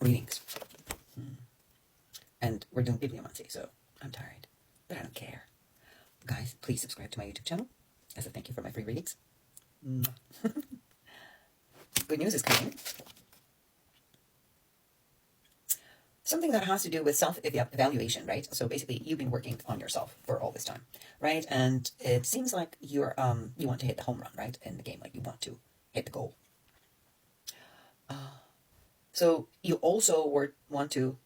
readings. And we're doing bibliomancy, so I'm tired. But I don't care. Guys, please subscribe to my YouTube channel as a thank you for my free readings. Good news is coming. Something that has to do with self-evaluation, right? So basically, you've been working on yourself for all this time, right? And it seems like you want to hit the home run, right, in the game. Like you want to hit the goal. So you also want to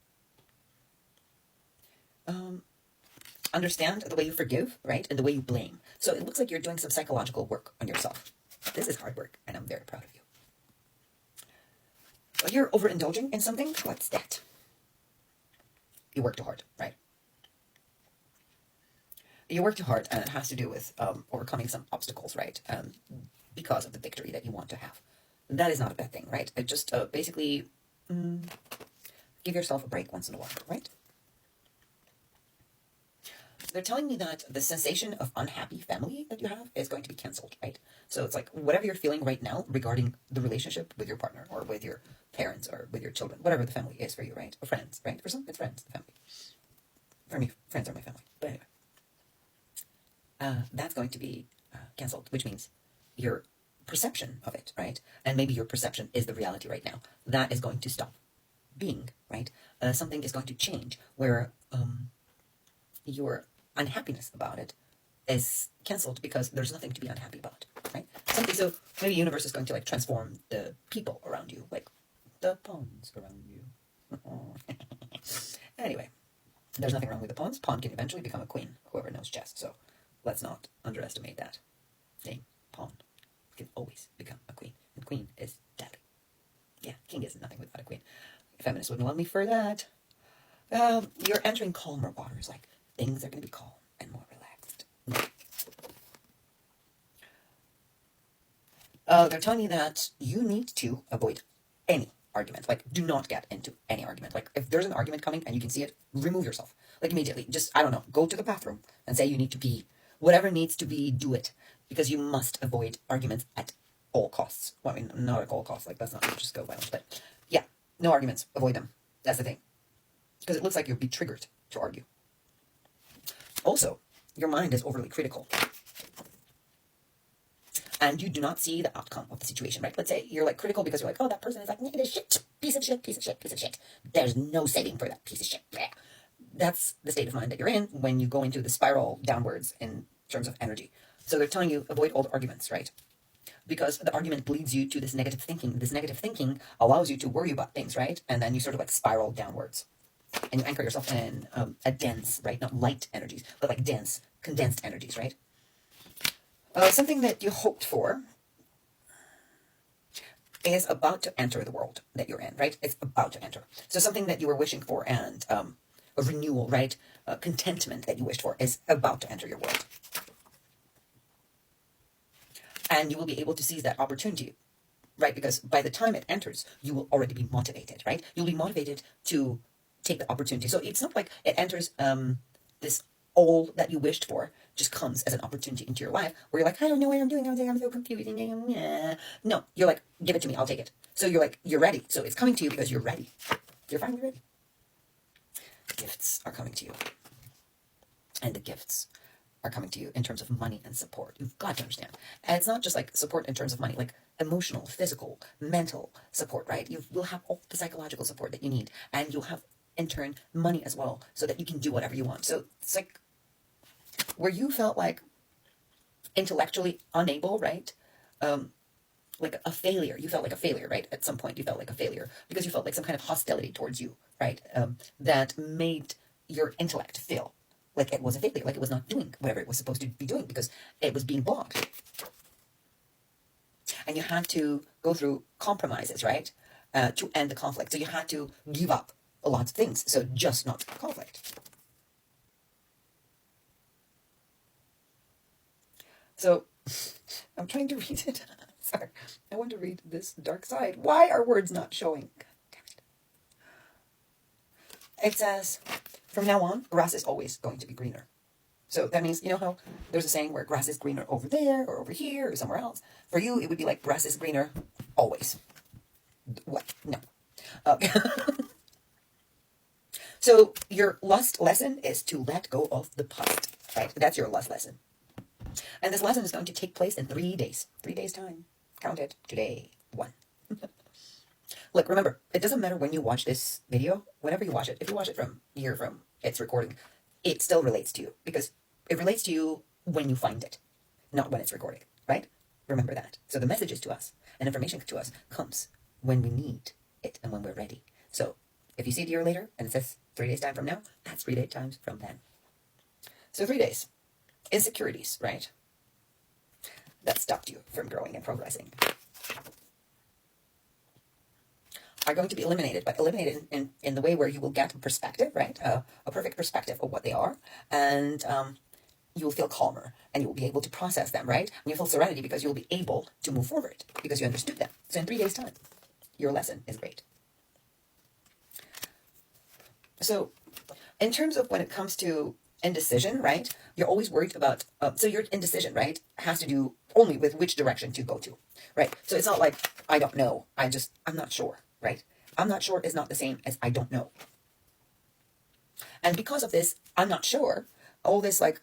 understand the way you forgive, right, and the way you blame. So it looks like you're doing some psychological work on yourself. This is hard work, and I'm very proud of you. But you're overindulging in something. What's that? You work too hard, right? You work too hard, and it has to do with overcoming some obstacles, right? Because of the victory that you want to have. That is not a bad thing, right? It just basically give yourself a break once in a while, right? They're telling me that the sensation of unhappy family that you have is going to be canceled, right? So it's like whatever you're feeling right now regarding the relationship with your partner or with your parents or with your children, whatever the family is for you, right? Or friends, right? For some, it's friends, the family. For me, friends are my family. But anyway, that's going to be canceled, which means your perception of it, right? And maybe your perception is the reality right now. That is going to stop being, right? Something is going to change where your unhappiness about it is canceled because there's nothing to be unhappy about, right? So maybe the universe is going to like transform the people around you, like the pawns around you. Anyway, there's nothing wrong with the pawns. Pawn can eventually become a queen, whoever knows chess. So let's not underestimate that name. Pawn can always become a queen, and queen is deadly. Yeah, king is nothing without a queen. Feminists wouldn't love me for that. You're entering calmer waters, like things are going to be calm and more relaxed. They're telling me that you need to avoid any argument. Like, do not get into any argument. Like, if there's an argument coming and you can see it, remove yourself. Like, immediately. Just, I don't know, go to the bathroom and say you need to pee. Whatever needs to be, do it. Because you must avoid arguments at all costs. Well, I mean, not at all costs. Like, that's not just go violent. But, yeah, no arguments. Avoid them. That's the thing. Because it looks like you'll be triggered to argue. Also, your mind is overly critical. And you do not see the outcome of the situation, right? Let's say you're like critical because you're like, oh, that person is like, this shit, piece of shit, piece of shit, piece of shit. There's no saving for that piece of shit. That's the state of mind that you're in when you go into the spiral downwards in terms of energy. So they're telling you, avoid all the arguments, right? Because the argument leads you to this negative thinking. This negative thinking allows you to worry about things, right? And then you sort of like spiral downwards. And you anchor yourself in a dense, right? Not light energies, but like dense, condensed energies, right? Something that you hoped for is about to enter the world that you're in, right? It's about to enter. So something that you were wishing for and a renewal, right? Contentment that you wished for is about to enter your world. And you will be able to seize that opportunity, right? Because by the time it enters, you will already be motivated, right? You'll be motivated to take the opportunity. So it's not like it enters this all that you wished for just comes as an opportunity into your life where you're like, I don't know what I'm doing. I'm so confused. No, you're like, give it to me. I'll take it. So you're like, you're ready. So it's coming to you because you're ready. You're finally ready. Gifts are coming to you. And the gifts are coming to you in terms of money and support. You've got to understand. And it's not just like support in terms of money, like emotional, physical, mental support, right? You will have all the psychological support that you need. And you'll have, in turn, money as well so that you can do whatever you want. So it's like where you felt like intellectually unable, right? Like a failure. You felt like a failure, right? At some point you felt like a failure because you felt like some kind of hostility towards you, right? That made your intellect feel like it was a failure, like it was not doing whatever it was supposed to be doing because it was being blocked. And you had to go through compromises, right? To end the conflict. So you had to give up a lot of things. So just not conflict. So I'm trying to read it. Sorry. I want to read this dark side. Why are words not showing? God damn it. It says, from now on, grass is always going to be greener. So that means, you know how there's a saying where grass is greener over there or over here or somewhere else? For you, it would be like grass is greener always. What? No. So your last lesson is to let go of the past, right? That's your last lesson. And this lesson is going to take place in 3 days. 3 days time. Count it. Today. 1. Look, remember, it doesn't matter when you watch this video, whenever you watch it, if you watch it from here, from its recording, it still relates to you because it relates to you when you find it, not when it's recording, right? Remember that. So the messages to us and information to us comes when we need it and when we're ready. So if you see it a year later and it says 3 days time from now, that's 3 days times from then. So 3 days. Insecurities, right? That stopped you from growing and progressing are going to be eliminated, but eliminated in the way where you will get a perspective, right? A perfect perspective of what they are. And you will feel calmer and you will be able to process them, right? And you feel serenity because you'll be able to move forward because you understood them. So in 3 days' time, your lesson is great. So in terms of when it comes to indecision, right? You're always worried about, so your indecision, right, has to do only with which direction to go to, right? So it's not like, I don't know, I'm not sure, right? I'm not sure is not the same as I don't know. And because of this, I'm not sure, all this like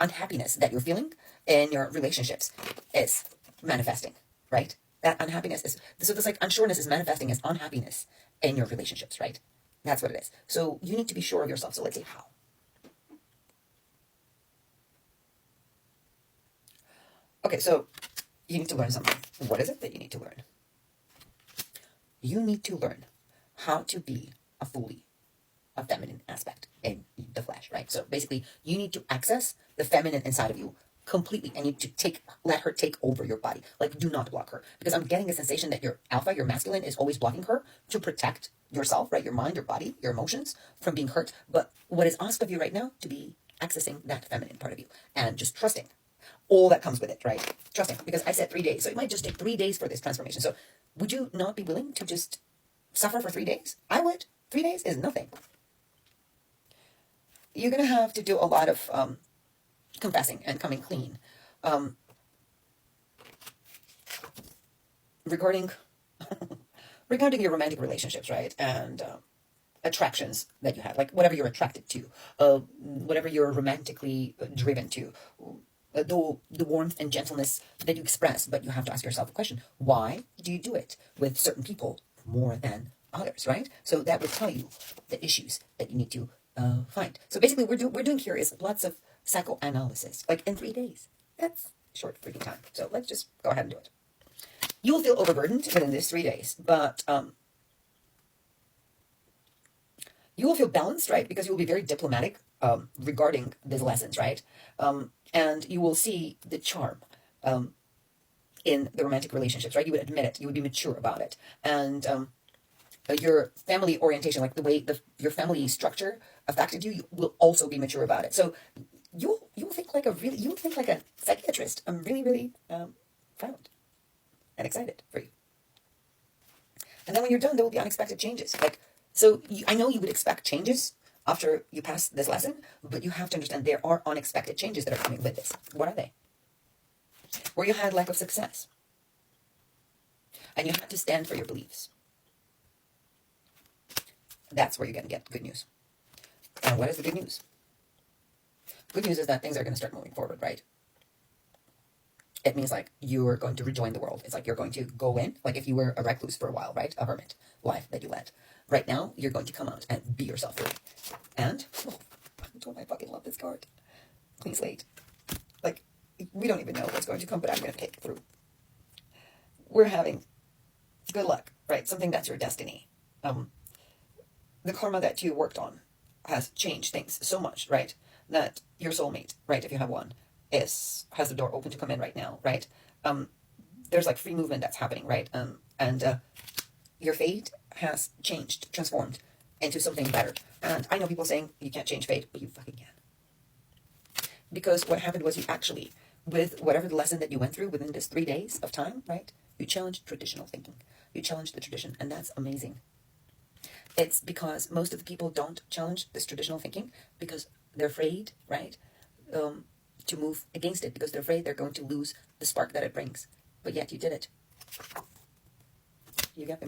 unhappiness that you're feeling in your relationships is manifesting, right? That unhappiness is, so this like unsureness is manifesting as unhappiness in your relationships, right? That's what it is. So you need to be sure of yourself. So let's see how. Okay, so you need to learn something. What is it that you need to learn? You need to learn how to be a feminine aspect in the flesh, right? So basically, you need to access the feminine inside of you completely, and you need to let her take over your body. Like, do not block her, because I'm getting a sensation that your alpha, your masculine, is always blocking her to protect yourself, right? Your mind, your body, your emotions from being hurt. But what is asked of you right now to be accessing that feminine part of you and just trusting all that comes with it, right? Trusting, because I said 3 days, so it might just take 3 days for this transformation. So would you not be willing to just suffer for 3 days? I would. 3 days is nothing. You're going to have to do a lot of confessing and coming clean regarding regarding your romantic relationships, right? And attractions that you have, like whatever you're attracted to, whatever you're romantically driven to, the warmth and gentleness that you express. But you have to ask yourself a question: why do you do it with certain people more than others, right? So that will tell you the issues that you need to find. So basically, we're doing here is lots of psychoanalysis, like in 3 days. That's short freaking time. So let's just go ahead and do it. You will feel overburdened within these 3 days, but you will feel balanced, right? Because you will be very diplomatic regarding these lessons, right? And you will see the charm in the romantic relationships, right? You would admit it. You would be mature about it. And your family orientation, like the way your family structure affected you, you will also be mature about it. So you'll think like a psychiatrist. I'm really proud and excited for you. And then when you're done, there will be unexpected changes. Like, so I know you would expect changes after you pass this lesson, but you have to understand there are unexpected changes that are coming with this. What are they? Where you had lack of success, and you had to stand for your beliefs. That's where you're going to get good news. And what is the good news? Good news is that things are going to start moving forward, right? It means like you're going to rejoin the world. It's like you're going to go in, like if you were a recluse for a while, right? A hermit life that you led. Right now, you're going to come out and be yourself free. And, I fucking love this card. Clean slate. Like, we don't even know what's going to come, but I'm going to kick through. We're having good luck, right? Something that's your destiny. The karma that you worked on has changed things so much, right? That your soulmate, right, if you have one, has the door open to come in right now, right? There's like free movement that's happening, right? And your fate has changed, transformed into something better. And I know people saying you can't change fate, but you fucking can. Because what happened was you actually, with whatever the lesson that you went through within this 3 days of time, right? You challenged traditional thinking. You challenged the tradition, and that's amazing. It's because most of the people don't challenge this traditional thinking because they're afraid, right? To move against it because they're afraid they're going to lose the spark that it brings. But yet you did it. You get them.